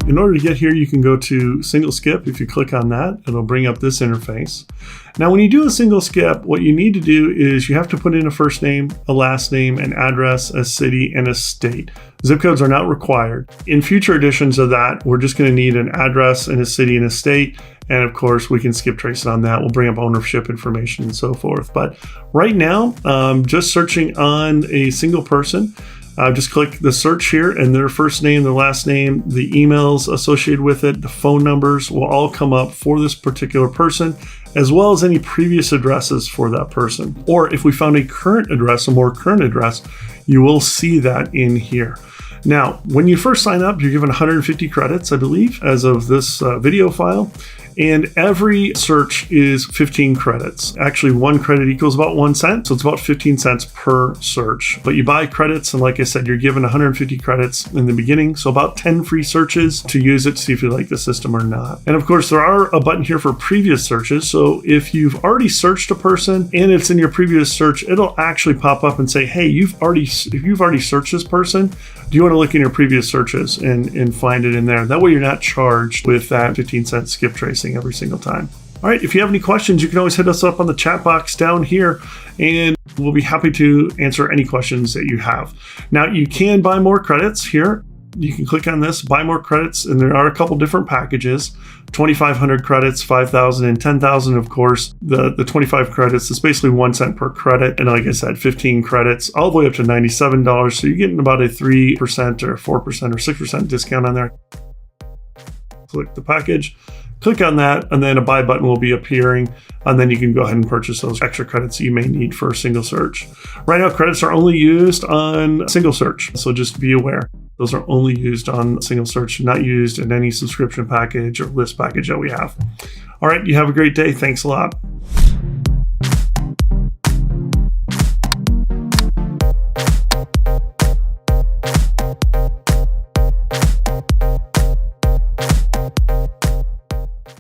in order to get here, you can go to single skip. If you click on that, it'll bring up this interface. Now, when you do a single skip, what you need to do is you have to put in a first name, a last name, an address, a city, and a state. Zip codes are not required. In future editions of that, we're just going to need an address and a city and a state. And of course, we can skip trace on that. We'll bring up ownership information and so forth. But right now, just searching on a single person, just click the search here, and their first name, their last name, the emails associated with it, the phone numbers will all come up for this particular person, as well as any previous addresses for that person. Or if we found a current address, a more current address, you will see that in here. Now, when you first sign up, you're given 150 credits, I believe, as of this video file. And every search is 15 credits. Actually, 1 credit equals about 1 cent, so it's about 15 cents per search. But you buy credits, and like I said, you're given 150 credits in the beginning, so about 10 free searches to use it to see if you like the system or not. And of course, there are a button here for previous searches. So if you've already searched a person and it's in your previous search, it'll actually pop up and say, hey, if you've already searched this person, do you want to look in your previous searches and find it in there? That way you're not charged with that 15-cent skip tracing every single time. All right, if you have any questions, you can always hit us up on the chat box down here, and we'll be happy to answer any questions that you have. Now, you can buy more credits here. You can click on this, buy more credits, and there are a couple different packages. 2,500 credits, 5,000, and 10,000. Of course, the 25 credits is basically 1 cent per credit. And like I said, 15 credits, all the way up to $97. So you're getting about a 3% or 4% or 6% discount on there. Click the package, click on that, and then a buy button will be appearing. And then you can go ahead and purchase those extra credits you may need for a single search. Right now, credits are only used on single search. So just be aware. Those are only used on single search, not used in any subscription package or list package that we have. All right, you have a great day. Thanks a lot.